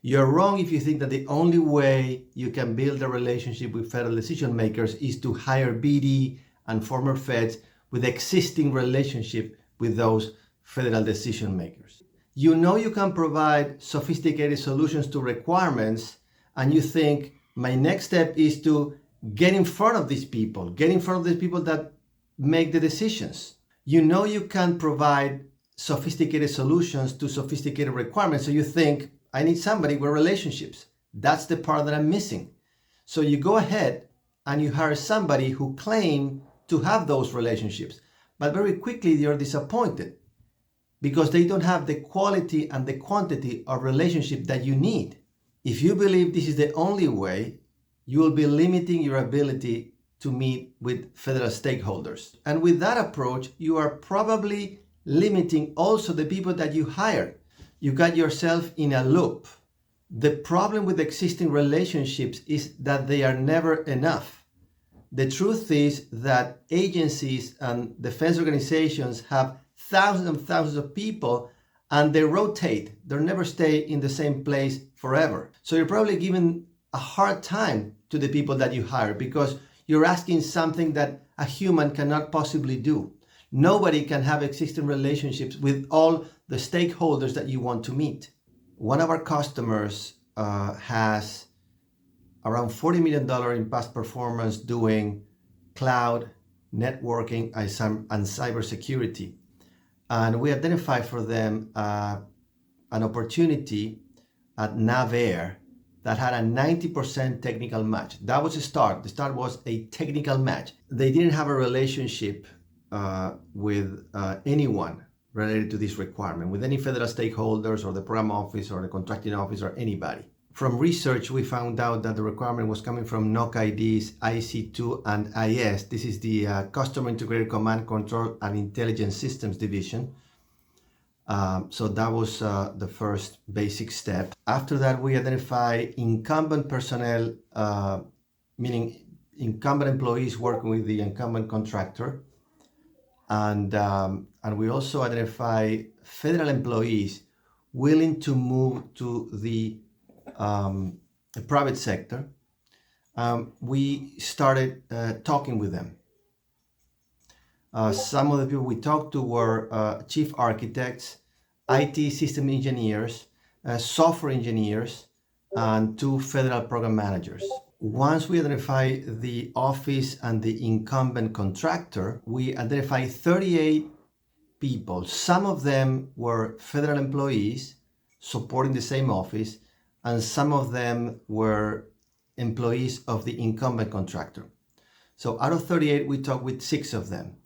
You're wrong if you think that the only way you can build a relationship with federal decision makers is to hire BD and former feds with existing relationship with those federal decision makers. You know you can provide sophisticated solutions to requirements, and you think my next step is to get in front of these people, that make the decisions. You know you can provide sophisticated solutions to sophisticated requirements, so you think I need somebody with relationships. That's the part that I'm missing. So you go ahead and you hire somebody who claims to have those relationships, but very quickly you're disappointed because they don't have the quality and the quantity of relationship that you need. If you believe this is the only way, you will be limiting your ability to meet with federal stakeholders. And with that approach, you are probably limiting also the people that you hire. You got yourself in a loop. The problem with existing relationships is that they are never enough. The truth is that agencies and defense organizations have thousands and thousands of people, and they rotate. They never stay in the same place forever. So you're probably giving a hard time to the people that you hire because you're asking something that a human cannot possibly do. Nobody can have existing relationships with all the stakeholders that you want to meet. One of our customers has around $40 million in past performance doing cloud, networking, and cybersecurity. And we identified for them an opportunity at NavAir that had a 90% technical match. That was a start. The start was a technical match. They didn't have a relationship with anyone related to this requirement, with any federal stakeholders or the program office or the contracting office or anybody. From research, we found out that the requirement was coming from NOC ID's IC2 and IS. This is the Customer Integrated Command Control and Intelligence Systems Division. So that was the first basic step. After that, we identify incumbent personnel, meaning incumbent employees working with the incumbent contractor. And we also identify federal employees willing to move to the private sector. We started talking with them. Some of the people we talked to were chief architects, IT system engineers, software engineers, and 2 federal program managers. Once we identify the office and the incumbent contractor, we identify 38 people. Some of them were federal employees supporting the same office, and some of them were employees of the incumbent contractor. So out of 38, we talked with 6 of them.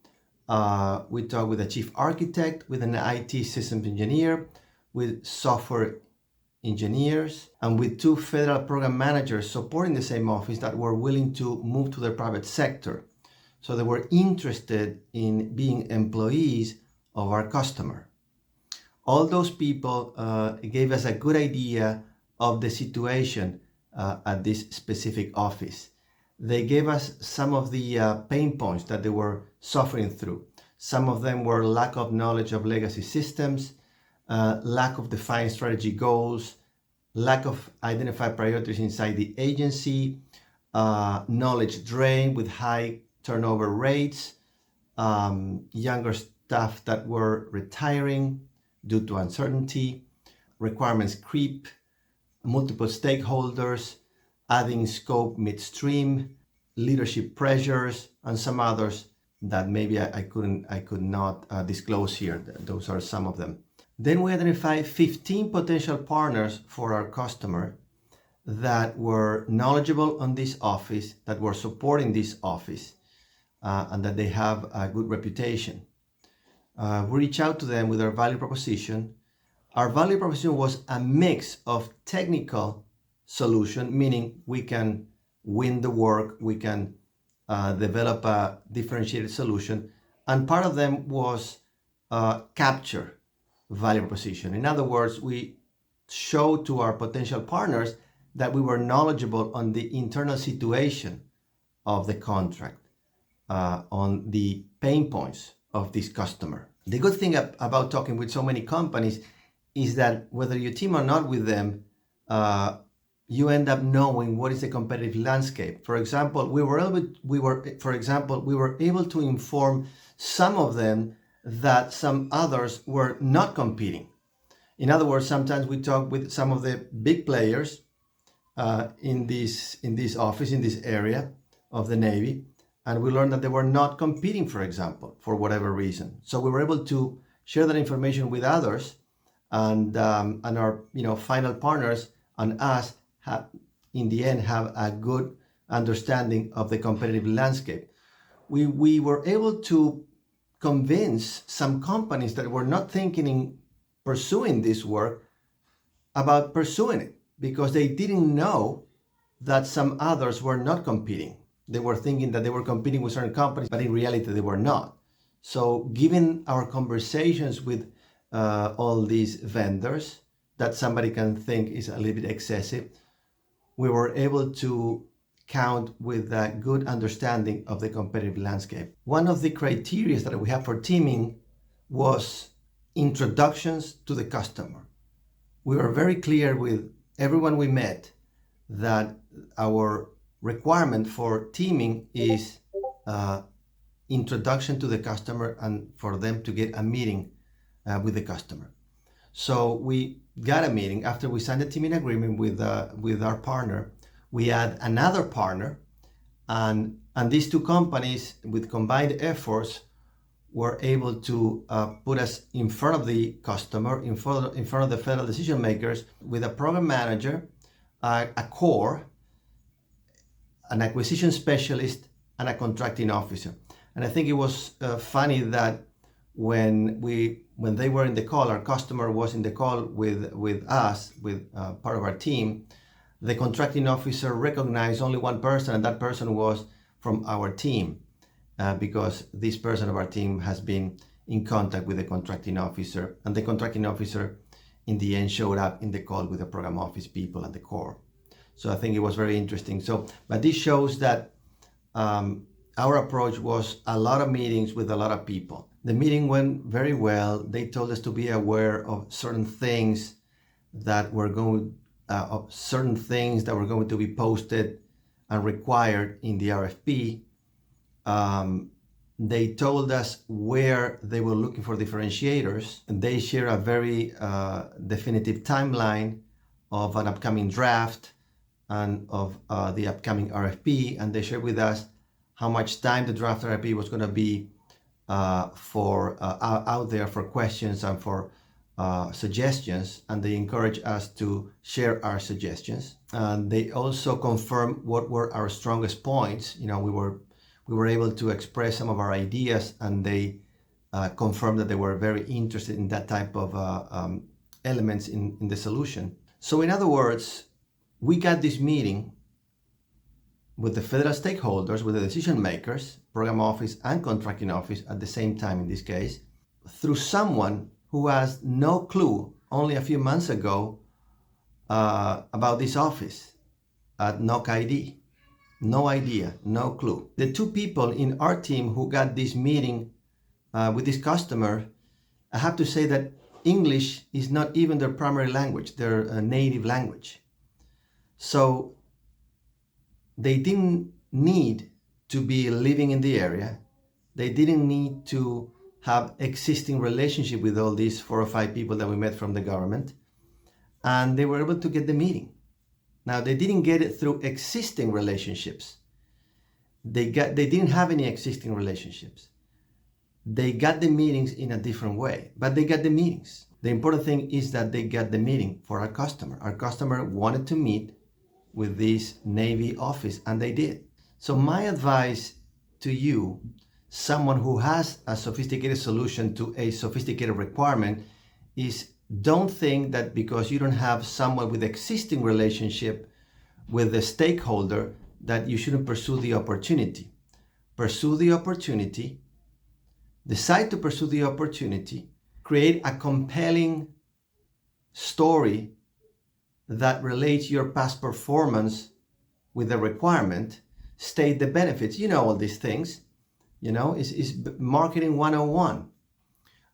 We talked with a chief architect, with an IT systems engineer, with software engineers, and with 2 federal program managers supporting the same office that were willing to move to the private sector. So they were interested in being employees of our customer. All those people gave us a good idea of the situation at this specific office. They gave us some of the pain points that they were suffering through. Some of them were lack of knowledge of legacy systems, lack of defined strategy goals, lack of identified priorities inside the agency, knowledge drain with high turnover rates, younger staff that were retiring due to uncertainty, requirements creep, multiple stakeholders, adding scope midstream, leadership pressures, and some others that maybe I could not disclose here. Those are some of them. Then we identified 15 potential partners for our customer that were knowledgeable on this office, that were supporting this office, and that they have a good reputation. We reached out to them with our value proposition. Our value proposition was a mix of technical solution, meaning we can win the work, we can develop a differentiated solution, and part of them was capture value proposition. In other words, we showed to our potential partners that we were knowledgeable on the internal situation of the contract, on the pain points of this customer. The good thing about talking with so many companies is that whether you team or not with them, you end up knowing what is the competitive landscape. For example, we were able to inform some of them that some others were not competing. In other words, sometimes we talk with some of the big players in this office, in this area of the Navy, and we learned that they were not competing, for example, for whatever reason. So we were able to share that information with others, and our final partners and us in the end have a good understanding of the competitive landscape. We were able to convince some companies that were not thinking in pursuing this work about pursuing it, because they didn't know that some others were not competing. They were thinking that they were competing with certain companies, but in reality they were not. So given our conversations with all these vendors that somebody can think is a little bit excessive, we were able to count with a good understanding of the competitive landscape. One of the criteria that we have for teaming was introductions to the customer. We were very clear with everyone we met that our requirement for teaming is introduction to the customer and for them to get a meeting with the customer. So we got a meeting after we signed a teaming agreement with our partner. We had another partner, and these two companies with combined efforts were able to put us in front of the customer, in front of the federal decision makers, with a program manager, a core, an acquisition specialist, and a contracting officer. And I think it was funny that when they were in the call, our customer was in the call with us, with part of our team. The contracting officer recognized only one person, and that person was from our team, because this person of our team has been in contact with the contracting officer, and the contracting officer in the end showed up in the call with the program office people and the core. So I think it was very interesting. But this shows that our approach was a lot of meetings with a lot of people. The meeting went very well. They told us to be aware of certain things that were going to be posted and required in the RFP. They told us where they were looking for differentiators, and they share a very definitive timeline of an upcoming draft and of the upcoming RFP, and they shared with us how much time the draft RFP was going to be out there for questions and for suggestions, and they encourage us to share our suggestions. And they also confirm what were our strongest points. We were able to express some of our ideas, and they confirmed that they were very interested in that type of elements in the solution. So in other words, we got this meeting with the federal stakeholders, with the decision makers, program office and contracting office at the same time in this case, through someone who has no clue only a few months ago about this office at NOC ID. No idea, no clue. The two people in our team who got this meeting with this customer, I have to say that English is not even their primary language, their native language. So they didn't need to be living in the area. They didn't need to have existing relationship with all these 4 or 5 people that we met from the government. And they were able to get the meeting. Now, they didn't get it through existing relationships. They didn't have any existing relationships. They got the meetings in a different way, but they got the meetings. The important thing is that they got the meeting for our customer. Our customer wanted to meet with this Navy office, and they did. So my advice to you, someone who has a sophisticated solution to a sophisticated requirement, is don't think that because you don't have someone with existing relationship with the stakeholder that you shouldn't pursue the opportunity. Pursue the opportunity, decide to pursue the opportunity, create a compelling story that relates your past performance with the requirement, state the benefits, all these things, is marketing 101.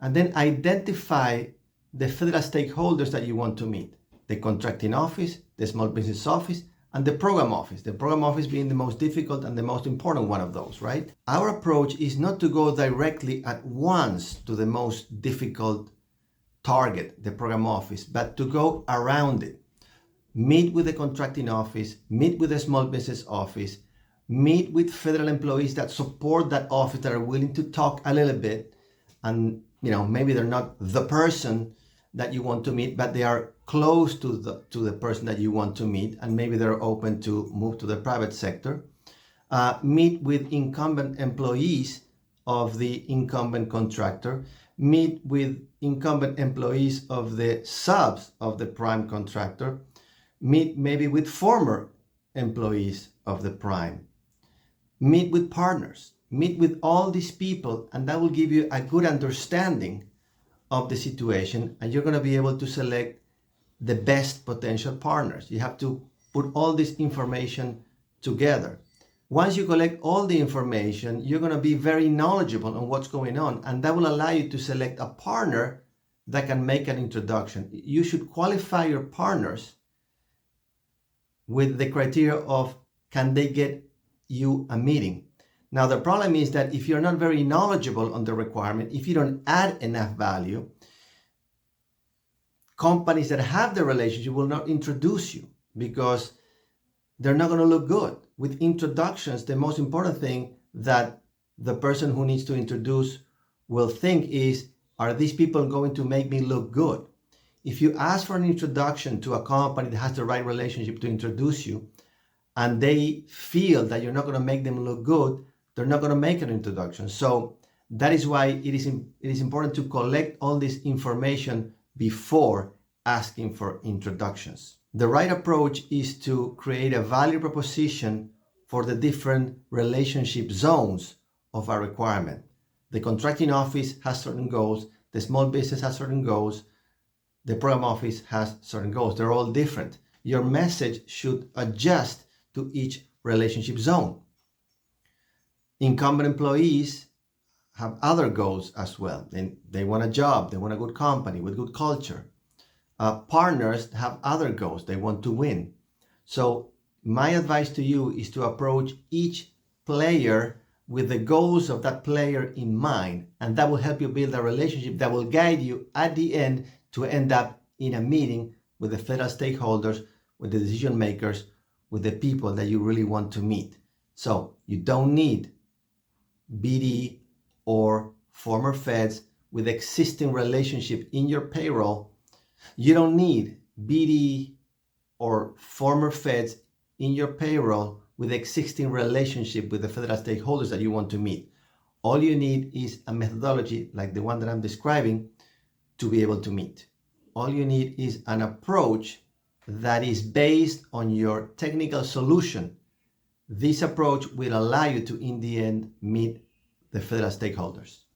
And then identify the federal stakeholders that you want to meet. the contracting office, the small business office, and the program office. The program office being the most difficult and the most important one of those, right? Our approach is not to go directly at once to the most difficult target, the program office, but to go around it. Meet with the contracting office, meet with the small business office, meet with federal employees that support that office, that are willing to talk a little bit. And maybe they're not the person that you want to meet, but they are close to the person that you want to meet, and maybe they're open to move to the private sector. Meet with incumbent employees of the incumbent contractor, meet with incumbent employees of the subs of the prime contractor, meet maybe with former employees of the prime, meet with partners, meet with all these people, and that will give you a good understanding of the situation, and you're going to be able to select the best potential partners. You have to put all this information together. Once you collect all the information, you're going to be very knowledgeable on what's going on, and that will allow you to select a partner that can make an introduction. You should qualify your partners with the criteria of, can they get you a meeting? Now, the problem is that if you're not very knowledgeable on the requirement, if you don't add enough value, companies that have the relationship will not introduce you because they're not going to look good. With introductions, the most important thing that the person who needs to introduce will think is, are these people going to make me look good? If you ask for an introduction to a company that has the right relationship to introduce you, and they feel that you're not going to make them look good, they're not going to make an introduction. So that is why it is important to collect all this information before asking for introductions. The right approach is to create a value proposition for the different relationship zones of a requirement. The contracting office has certain goals, the small business has certain goals, the program office has certain goals. They're all different. Your message should adjust to each relationship zone. Incumbent employees have other goals as well. They want a job, they want a good company with good culture. Partners have other goals. They want to win. So my advice to you is to approach each player with the goals of that player in mind, and that will help you build a relationship that will guide you at the end to end up in a meeting with the federal stakeholders, with the decision makers, with the people that you really want to meet. So you don't need BD or former feds with existing relationship in your payroll. You don't need BD or former feds in your payroll with existing relationship with the federal stakeholders that you want to meet. All you need is a methodology like the one that I'm describing to be able to meet. All you need is an approach that is based on your technical solution. This approach will allow you to, in the end, meet the federal stakeholders.